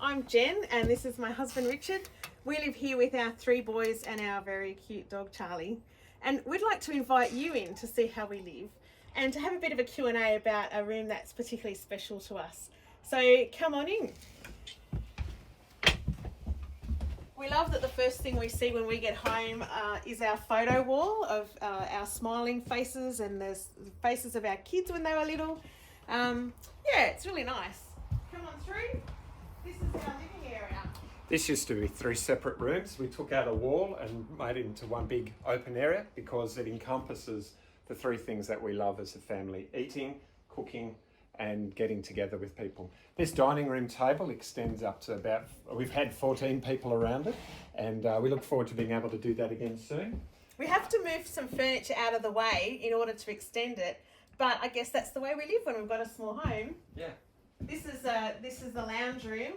I'm Jen and this is my husband Richard. We live here with our 3 boys and our very cute dog Charlie. And we'd like to invite you in to see how we live and to have a bit of a Q&A about a room that's particularly special to us. So come on in. We love that the first thing we see when we get home is our photo wall of our smiling faces, and there's faces of our kids when they were little. Yeah, it's really nice. Come on through. This is our living area. This used to be 3 separate rooms. We took out a wall and made it into one big open area because it encompasses the 3 things that we love as a family: eating, cooking, and getting together with people. This dining room table extends up to about, we've had 14 people around it, and we look forward to being able to do that again soon. We have to move some furniture out of the way in order to extend it, but I guess that's the way we live when we've got a small home. Yeah. This is the lounge room.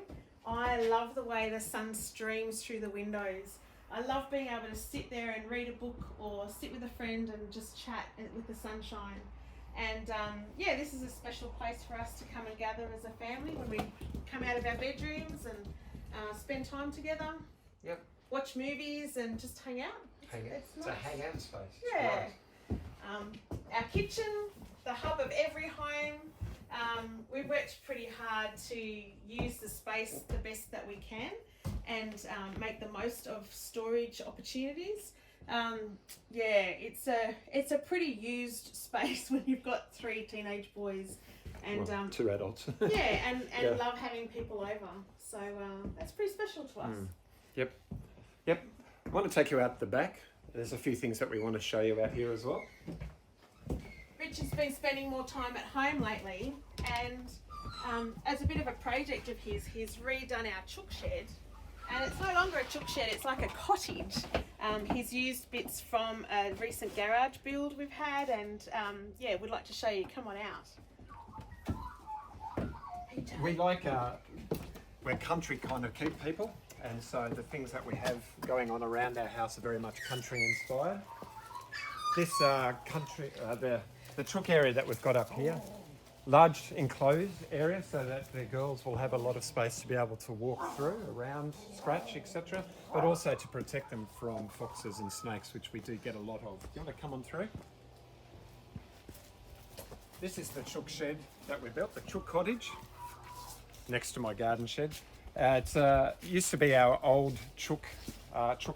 I love the way the sun streams through the windows. I love being able to sit there and read a book or sit with a friend and just chat with the sunshine. And yeah, this is a special place for us to come and gather as a family when we come out of our bedrooms and spend time together. Yep. Watch movies and just hang out. It's nice. A hangout space. Yeah. Our kitchen, the hub of every home. We've worked pretty hard to use the space the best that we can and make the most of storage opportunities. Yeah, it's a pretty used space when you've got 3 teenage boys and 2 adults. yeah, and love having people over. So that's pretty special to us. Yep. I want to take you out the back. There's a few things that we want to show you out here as well. Richard's been spending more time at home lately, and as a bit of a project of his, he's redone our chook shed. And it's no longer a chook shed, it's like a cottage. He's used bits from a recent garage build we've had, and yeah, we'd like to show you. Come on out. We're country kind of people, and so the things that we have going on around our house are very much country inspired. This the chook area that we've got up here, large enclosed area so that the girls will have a lot of space to be able to walk through, around, scratch, etc. But also to protect them from foxes and snakes, which we do get a lot of. Do you want to come on through? This is the chook shed that we built, the chook cottage, next to my garden shed. It used to be our old chook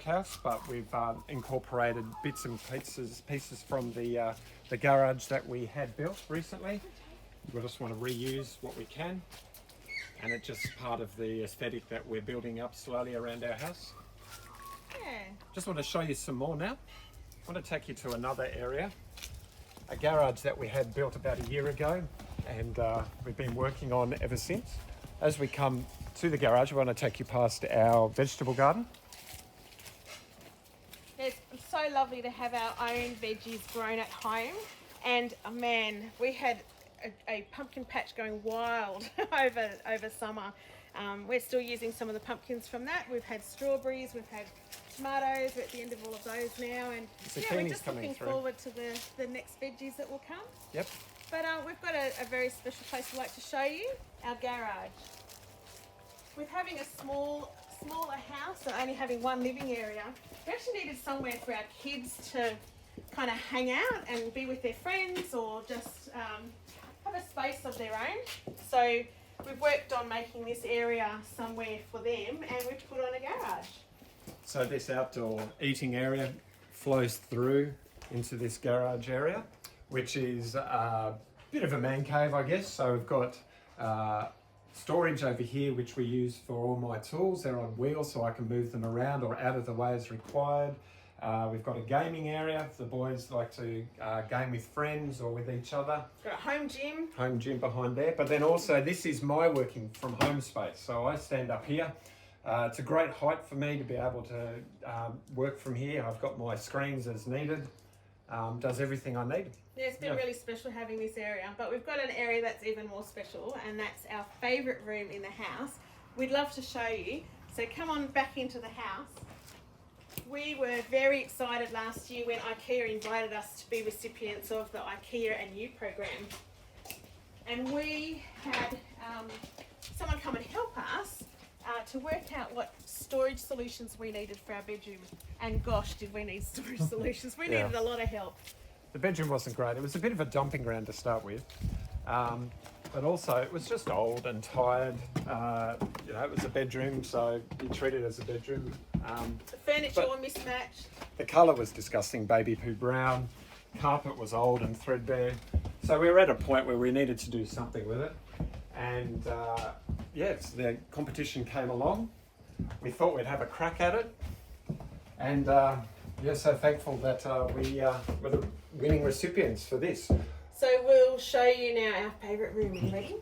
house, but we've incorporated bits and pieces from the garage that we had built recently. We just want to reuse what we can, and it's just part of the aesthetic that we're building up slowly around our house. Yeah. Just want to show you some more now. I want to take you to another area, a garage that we had built about a year ago, and we've been working on ever since. As we come to the garage, I want to take you past our vegetable garden. It's so lovely to have our own veggies grown at home, and man, we had a pumpkin patch going wild over summer. We're still using some of the pumpkins from that. We've had strawberries, we've had tomatoes. We're at the end of all of those now, and yeah, we're just looking forward to the next veggies that will come. Yep. But we've got a very special place we'd like to show you, our garage. With having a smaller house and only having one living area, we actually needed somewhere for our kids to kind of hang out and be with their friends, or just have a space of their own. So we've worked on making this area somewhere for them, and we've put on a garage. So this outdoor eating area flows through into this garage area, which is a bit of a man cave, I guess. So we've got storage over here, which we use for all my tools. They're on wheels, so I can move them around or out of the way as required. We've got a gaming area. The boys like to game with friends or with each other. Got a home gym. Home gym behind there. But then also this is my working from home space. So I stand up here. It's a great height for me to be able to work from here. I've got my screens as needed. Does everything I need. Yeah, it's been really special having this area, but we've got an area that's even more special, and that's our favourite room in the house. We'd love to show you. So come on back into the house. We were very excited last year when IKEA invited us to be recipients of the IKEA and You program. And we had someone come and help us to work out what storage solutions we needed for our bedroom. And gosh, did we need storage solutions. We Yeah. needed a lot of help. The bedroom wasn't great. It was a bit of a dumping ground to start with. But also it was just old and tired. It was a bedroom, so you treat it as a bedroom. The furniture But- were mismatched. The colour was disgusting, baby poo brown. Carpet was old and threadbare. So we were at a point where we needed to do something with it. And yes, the competition came along. We thought we'd have a crack at it. And so thankful that we were the winning recipients for this. So we'll show you now our favourite room. Are you ready?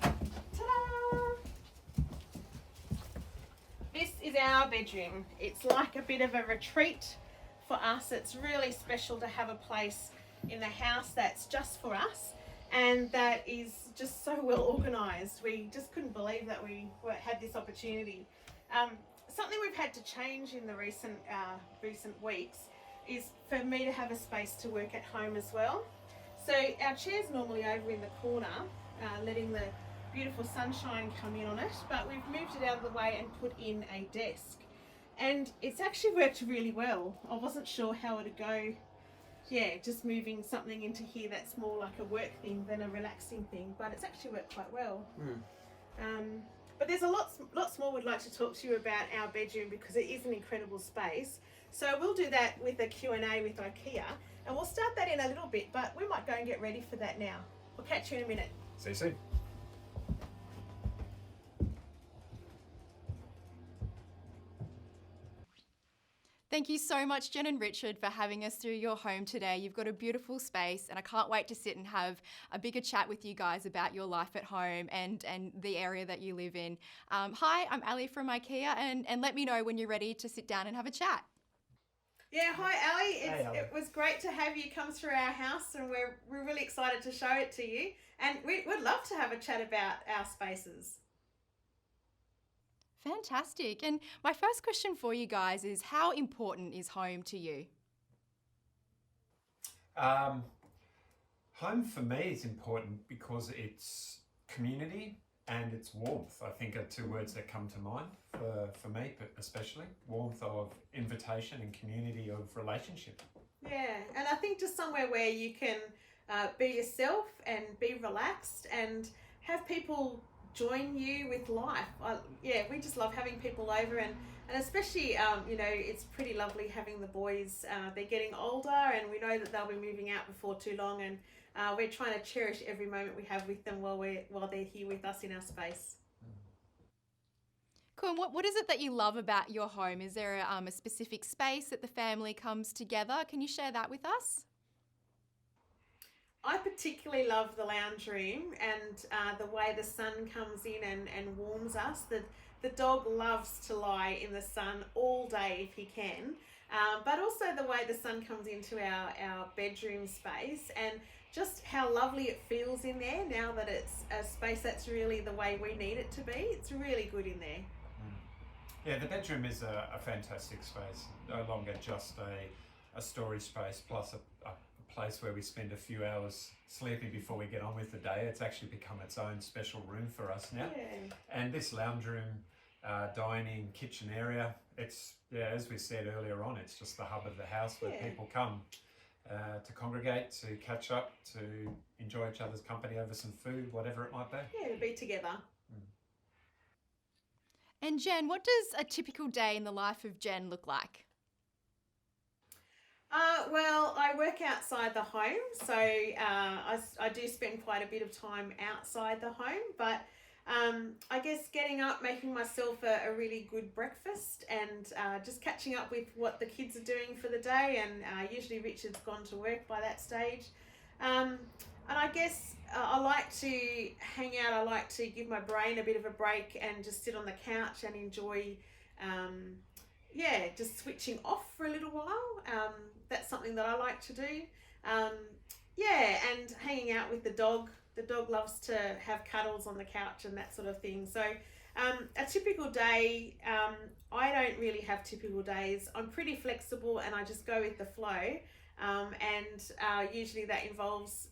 Ta-da! This is our bedroom. It's like a bit of a retreat for us. It's really special to have a place in the house that's just for us and that is just so well organised. We just couldn't believe that we had this opportunity. Something we've had to change in the recent weeks is for me to have a space to work at home as well. So our chair's normally over in the corner, letting the beautiful sunshine come in on it, but we've moved it out of the way and put in a desk. And it's actually worked really well. I wasn't sure how it'd go. Yeah, just moving something into here that's more like a work thing than a relaxing thing, but it's actually worked quite well. But there's a lots more we'd like to talk to you about our bedroom because it is an incredible space. So we'll do that with a Q&A with IKEA, and we'll start that in a little bit, but we might go and get ready for that now. We'll catch you in a minute. See you soon. Thank you so much, Jen and Richard, for having us through your home today. You've got a beautiful space, and I can't wait to sit and have a bigger chat with you guys about your life at home and the area that you live in. Hi, I'm Ali from IKEA, and let me know when you're ready to sit down and have a chat. Yeah, hi Ali. Hey, Ali. It was great to have you come through our house, and we're really excited to show it to you. And we'd love to have a chat about our spaces. Fantastic. And my first question for you guys is, how important is home to you? Home for me is important because it's community and it's warmth. I think are two words that come to mind for me, but especially warmth of invitation and community of relationship. Yeah, and I think just somewhere where you can be yourself and be relaxed and have people join you with life. We just love having people over, and especially it's pretty lovely having the boys. They're getting older, and we know that they'll be moving out before too long, and we're trying to cherish every moment we have with them while they're here with us in our space. Cool. And what is it that you love about your home? Is there a specific space that the family comes together? Can you share that with us? I particularly love the lounge room and the way the sun comes in and warms us. The dog loves to lie in the sun all day if he can, but also the way the sun comes into our bedroom space and just how lovely it feels in there now that it's a space that's really the way we need it to be. It's really good in there. Yeah, the bedroom is a fantastic space. No longer just a storage space plus a place where we spend a few hours sleeping before we get on with the day. It's actually become its own special room for us now. Yeah. And this lounge room, dining, kitchen area, it's, as we said earlier on, it's just the hub of the house where people come to congregate, to catch up, to enjoy each other's company over some food, whatever it might be. Yeah, to be together. And Jen, what does a typical day in the life of Jen look like? Well, I work outside the home, so I do spend quite a bit of time outside the home, but I guess getting up, making myself a really good breakfast and just catching up with what the kids are doing for the day, and usually Richard's gone to work by that stage. And I guess I like to hang out, I like to give my brain a bit of a break and just sit on the couch and enjoy just switching off for a little while. That's something that I like to do. And hanging out with the dog. The dog loves to have cuddles on the couch and that sort of thing. So a typical day, I don't really have typical days. I'm pretty flexible and I just go with the flow. Usually that involves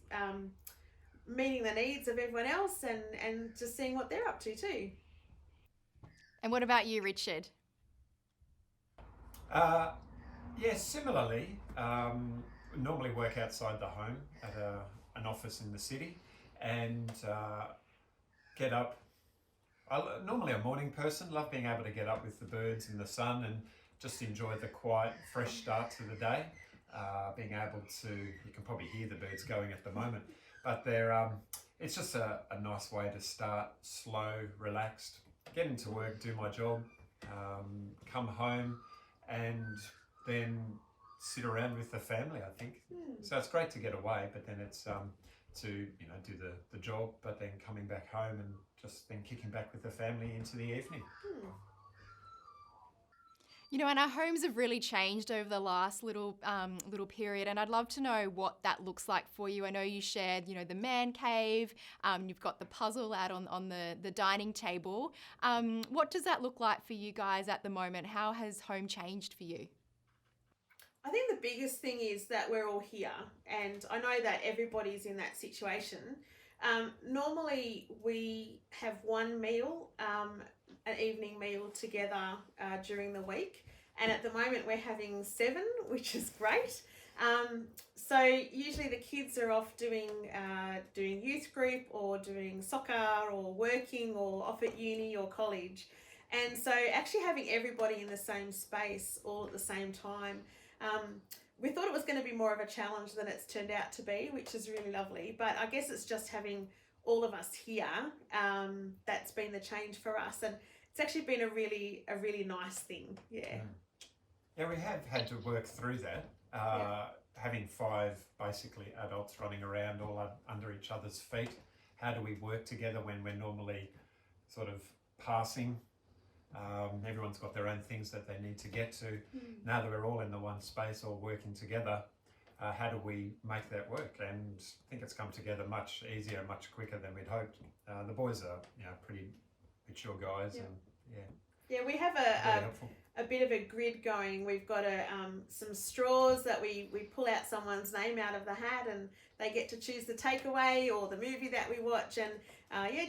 meeting the needs of everyone else and just seeing what they're up to too. And what about you, Richard? Yeah, similarly, normally work outside the home at an office in the city, and get up. Normally a morning person, love being able to get up with the birds and the sun and just enjoy the quiet, fresh start to the day. Being able to, you can probably hear the birds going at the moment, but it's just a nice way to start slow, relaxed, get into work, do my job, come home, and then sit around with the family, I think. So it's great to get away, but then it's to do the job, but then coming back home and just then kicking back with the family into the evening. And our homes have really changed over the last little period, and I'd love to know what that looks like for you. I know you shared, the man cave. You've got the puzzle out on the dining table. What does that look like for you guys at the moment? How has home changed for you? I think the biggest thing is that we're all here, and I know that everybody's in that situation. Normally we have one meal, an evening meal together during the week, and at the moment we're having 7, which is great. So usually the kids are off doing youth group or doing soccer or working or off at uni or college, and so actually having everybody in the same space all at the same time. We thought it was going to be more of a challenge than it's turned out to be, which is really lovely. But I guess it's just having all of us here that's been the change for us, and it's actually been a really nice thing. Yeah. Yeah, we have had to work through that. Having 5 basically adults running around all under each other's feet. How do we work together when we're normally sort of passing? Everyone's got their own things that they need to get to. Now that we're all in the one space, all working together, how do we make that work? And I think it's come together much easier, much quicker than we'd hoped. The boys are, pretty mature guys, and we have a bit of a grid going. We've got some straws that we pull out someone's name out of the hat, and they get to choose the takeaway or the movie that we watch, and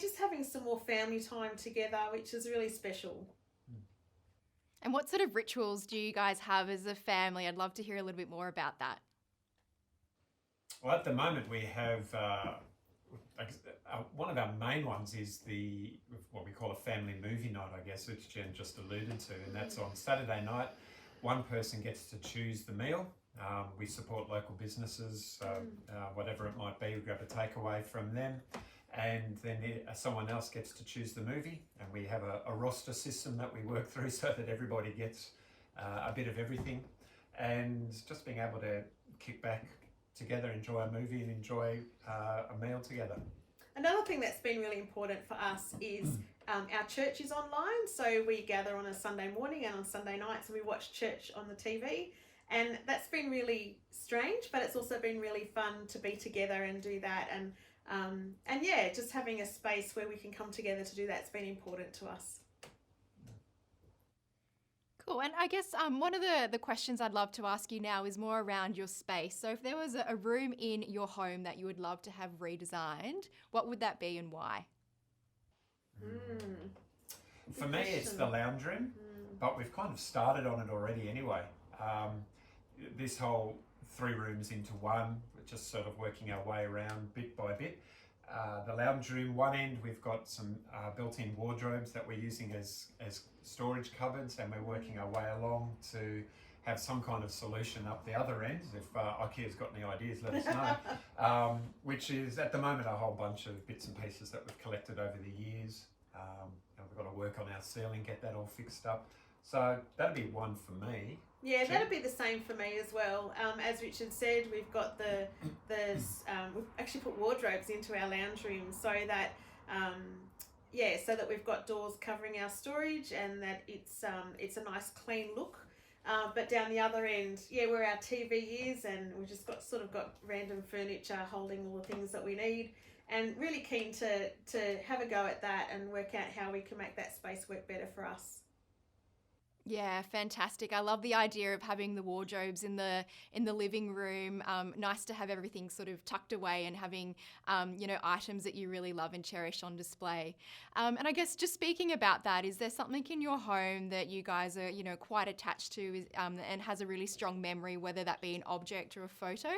just having some more family time together, which is really special. And what sort of rituals do you guys have as a family? I'd love to hear a little bit more about that. Well, at the moment we have one of our main ones is what we call a family movie night, I guess, which Jen just alluded to, and that's on Saturday night. One person gets to choose the meal. We support local businesses, whatever it might be. We grab a takeaway from them, and then someone else gets to choose the movie, and we have a roster system that we work through so that everybody gets a bit of everything, and just being able to kick back together, enjoy a movie and enjoy a meal together. Another thing that's been really important for us is our church is online, so we gather on a Sunday morning and on Sunday nights, and we watch church on the TV, and that's been really strange, but it's also been really fun to be together and do that, and just having a space where we can come together to do that's been important to us. Cool. And I guess one of the questions I'd love to ask you now is more around your space. So if there was a room in your home that you would love to have redesigned, what would that be and why? For me, it's the lounge room, but we've kind of started on it already anyway. This whole 3 rooms into one, we're just sort of working our way around bit by bit. The lounge room, one end, we've got some built-in wardrobes that we're using as storage cupboards, and we're working our way along to have some kind of solution up the other end. If IKEA's got any ideas, let us know. Which is at the moment a whole bunch of bits and pieces that we've collected over the years. We've got to work on our ceiling, get that all fixed up. So that'd be one for me. Yeah, that'd be the same for me as well. As Richard said, we've got we've actually put wardrobes into our lounge room so that so that we've got doors covering our storage, and that it's a nice clean look. But down the other end, where our TV is, and we've just got random furniture holding all the things that we need, and really keen to have a go at that and work out how we can make that space work better for us. Yeah, fantastic. I love the idea of having the wardrobes in the living room. Nice to have everything sort of tucked away and having items that you really love and cherish on display. And I guess just speaking about that, is there something in your home that you guys are quite attached to and has a really strong memory, whether that be an object or a photo?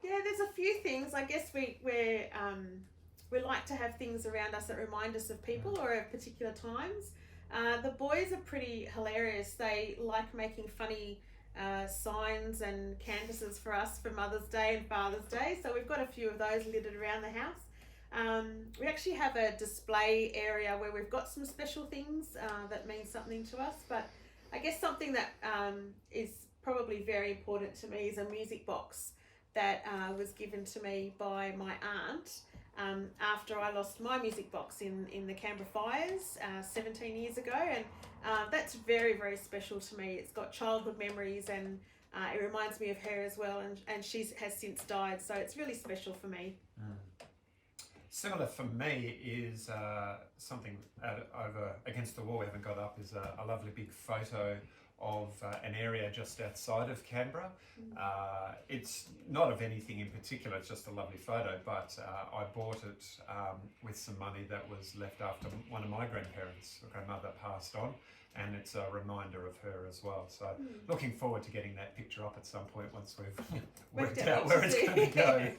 Yeah, there's a few things. I guess we like to have things around us that remind us of people or of particular times. The boys are pretty hilarious. They like making funny signs and canvases for us for Mother's Day and Father's Day. So we've got a few of those littered around the house. We actually have a display area where we've got some special things that mean something to us. But I guess something that is probably very important to me is a music box that was given to me by my aunt after I lost my music box in the Canberra fires 17 years ago, and that's very, very special to me. It's got childhood memories, and it reminds me of her as well, and she has since died, so it's really special for me. Similar for me is something over against the wall we haven't got up, is a lovely big photo of an area just outside of Canberra. It's not of anything in particular, it's just a lovely photo, but I bought it with some money that was left after one of my grandparents. My grandmother passed on, and it's a reminder of her as well. So looking forward to getting that picture up at some point once we've worked out where it's going to go.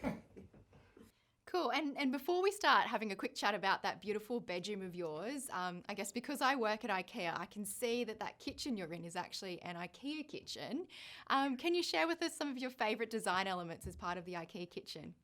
Cool. And before we start having a quick chat about that beautiful bedroom of yours, I guess because I work at IKEA, I can see that kitchen you're in is actually an IKEA kitchen. Can you share with us some of your favourite design elements as part of the IKEA kitchen?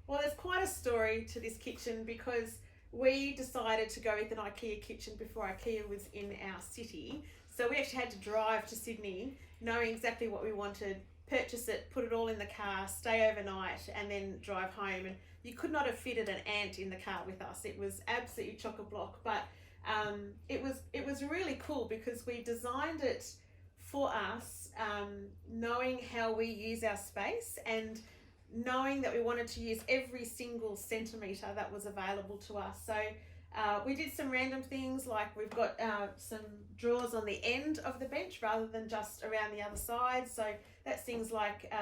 Well, there's quite a story to this kitchen because we decided to go with an IKEA kitchen before IKEA was in our city. So we actually had to drive to Sydney knowing exactly what we wanted, purchase it, put it all in the car, stay overnight, and then drive home. And you could not have fitted an ant in the car with us. It was absolutely chock-a-block, but it was really cool because we designed it for us, knowing how we use our space and knowing that we wanted to use every single centimetre that was available to us. So we did some random things, like we've got some drawers on the end of the bench rather than just around the other side. So that's things like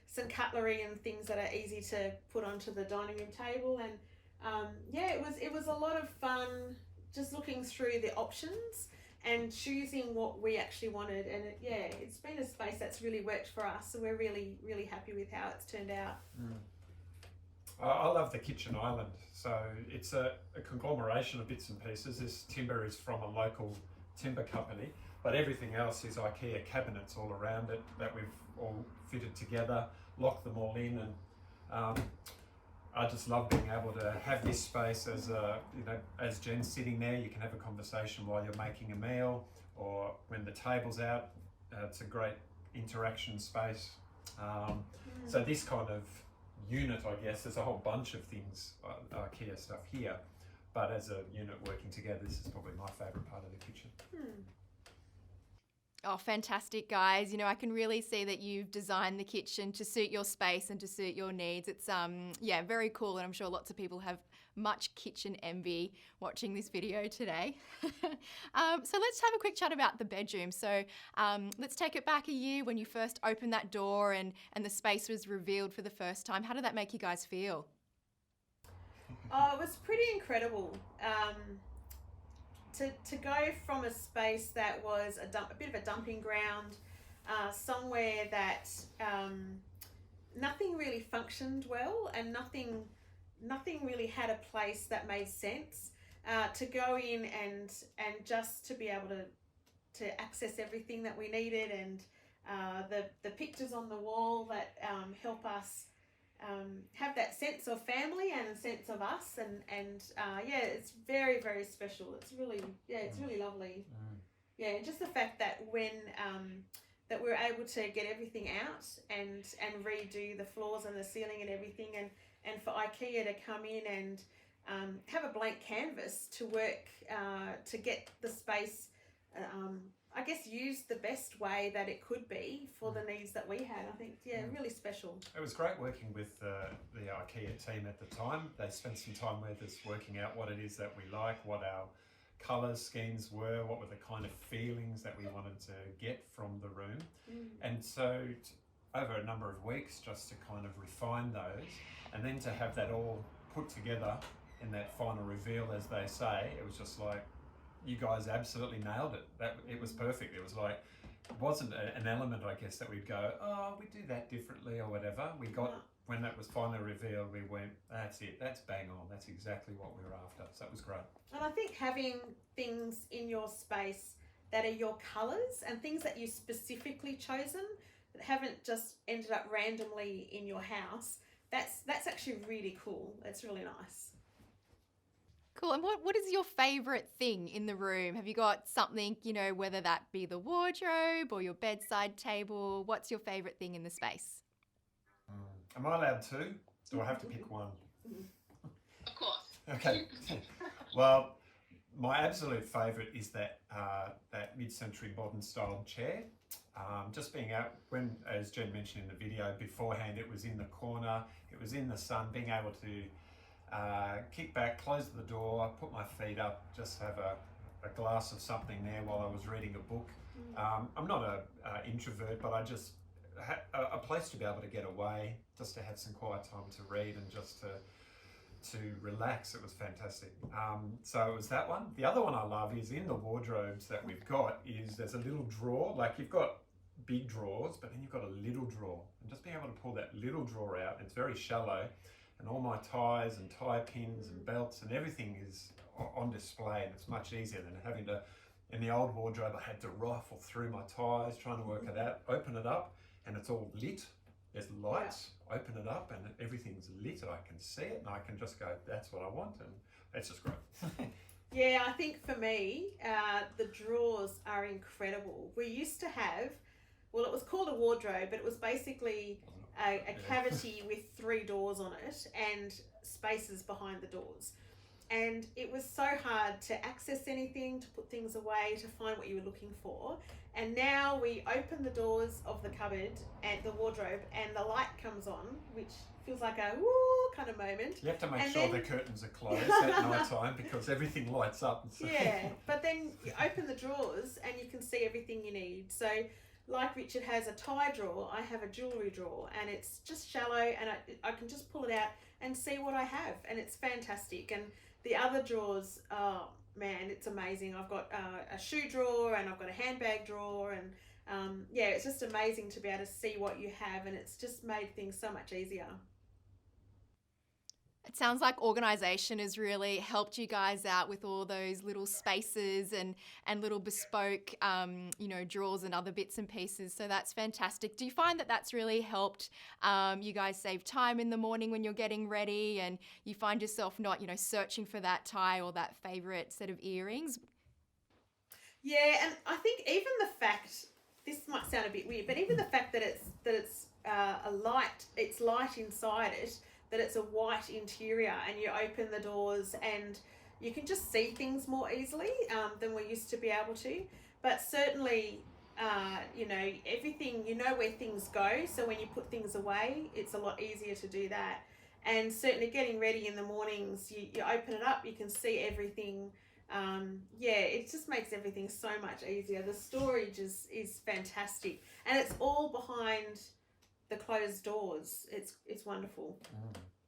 some cutlery and things that are easy to put onto the dining room table. And it was a lot of fun just looking through the options and choosing what we actually wanted. And it's been a space that's really worked for us. So we're really, really happy with how it's turned out. I love the kitchen island. So it's a conglomeration of bits and pieces. This timber is from a local timber company, but everything else is IKEA cabinets all around it that we've all fitted together, locked them all in, and I just love being able to have this space as Jen's sitting there. You can have a conversation while you're making a meal, or when the table's out. It's a great interaction space. So this kind of unit, I guess, there's a whole bunch of things, IKEA stuff here, but as a unit working together, this is probably my favourite part of the kitchen. Oh, fantastic, guys. I can really see that you've designed the kitchen to suit your space and to suit your needs. It's, very cool, and I'm sure lots of people have much kitchen envy watching this video today. So let's have a quick chat about the bedroom. So let's take it back a year when you first opened that door and the space was revealed for the first time. How did that make you guys feel? Oh, it was pretty incredible. To go from a space that was a bit of a dumping ground, somewhere that nothing really functioned well and nothing really had a place that made sense, to go in and just to be able to access everything that we needed, and the pictures on the wall that help us have that sense of family and a sense of us, and it's very, very special. It's really lovely. And just the fact that when that we're able to get everything out and redo the floors and the ceiling and everything, and for IKEA to come in and have a blank canvas to work to get the space I guess used the best way that it could be for the needs that we had. I think, really special. It was great working with the IKEA team at the time. They spent some time with us working out what it is that we like, what our colour schemes were, what were the kind of feelings that we wanted to get from the room. And so over a number of weeks just to kind of refine those, and then to have that all put together in that final reveal, as they say, it was just like, you guys absolutely nailed it. It was perfect. It was like, it wasn't an element, I guess, that we'd go, oh, we do that differently or whatever. We got, when that was finally revealed, we went, that's it, that's bang on, that's exactly what we were after. So that was great. And I think having things in your space that are your colours and things that you specifically chosen, that haven't just ended up randomly in your house, that's actually really cool. It's really nice. Cool. And what is your favourite thing in the room? Have you got something, you know, whether that be the wardrobe or your bedside table? What's your favourite thing in the space? Am I allowed two? Do I have to pick one? Of course. Okay. Well, my absolute favourite is that mid-century modern style chair. Just being out, when, as Jen mentioned in the video beforehand, it was in the corner, it was in the sun, being able to kick back, close the door, put my feet up, just have a glass of something there while I was reading a book. I'm not an introvert, but I just a place to be able to get away, just to have some quiet time to read and just to relax. It was fantastic. So it was that one. The other one I love is in the wardrobes that we've got is there's a little drawer. Like, you've got big drawers, but then you've got a little drawer, and just being able to pull that little drawer out, it's very shallow, and all my ties and tie pins and belts and everything is on display, and it's much easier than having to, in the old wardrobe, I had to rifle through my ties trying to work it out, open it up, and it's all lit. There's lights, open it up, and everything's lit, and I can see it, and I can just go, that's what I want, and it's just great. Yeah, I think for me, the drawers are incredible. We used to have, well, it was called a wardrobe, but it was basically a cavity with 3 doors on it and spaces behind the doors. And it was so hard to access anything, to put things away, to find what you were looking for. And now we open the doors of the cupboard and the wardrobe, and the light comes on, which feels like a woo kind of moment. You have to make sure the curtains are closed at night time because everything lights up. So. Yeah, but then you open the drawers and you can see everything you need. So like Richard has a tie drawer, I have a jewellery drawer, and it's just shallow, and I can just pull it out and see what I have, and it's fantastic. And the other drawers, oh man, it's amazing. I've got a shoe drawer, and I've got a handbag drawer, and yeah, it's just amazing to be able to see what you have, and it's just made things so much easier. It sounds like organisation has really helped you guys out with all those little spaces and little bespoke, you know, drawers and other bits and pieces. So that's fantastic. Do you find that that's really helped you guys save time in the morning when you're getting ready, and you find yourself not, you know, searching for that tie or that favourite set of earrings? Yeah, and I think even the fact, this might sound a bit weird, but even the fact that it's it's light inside it, that it's a white interior, and you open the doors and you can just see things more easily than we used to be able to. But certainly, you know, everything, you know where things go, so when you put things away, it's a lot easier to do that. And certainly getting ready in the mornings, you open it up, you can see everything. Yeah, it just makes everything so much easier. The storage is fantastic, and it's all behind the closed doors. It's wonderful.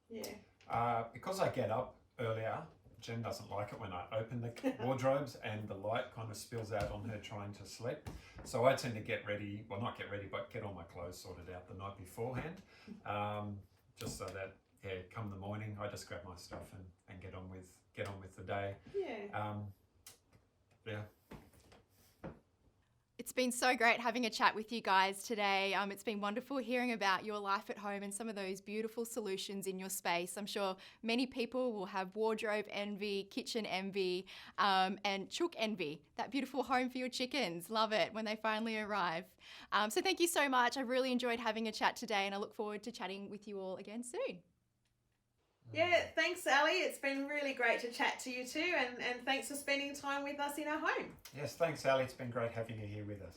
Yeah. Because I get up earlier, Jen doesn't like it when I open the wardrobes and the light kind of spills out on her trying to sleep. So I tend to get ready, well, not get ready, but get all my clothes sorted out the night beforehand, just so that, yeah, come the morning, I just grab my stuff and get on with the day. Yeah. Yeah. It's been so great having a chat with you guys today. It's been wonderful hearing about your life at home and some of those beautiful solutions in your space. I'm sure many people will have wardrobe envy, kitchen envy, and chook envy, that beautiful home for your chickens. Love it when they finally arrive. So thank you so much. I really enjoyed having a chat today, and I look forward to chatting with you all again soon. Yeah, thanks, Ali. It's been really great to chat to you too, and thanks for spending time with us in our home. Yes, thanks, Ali. It's been great having you here with us.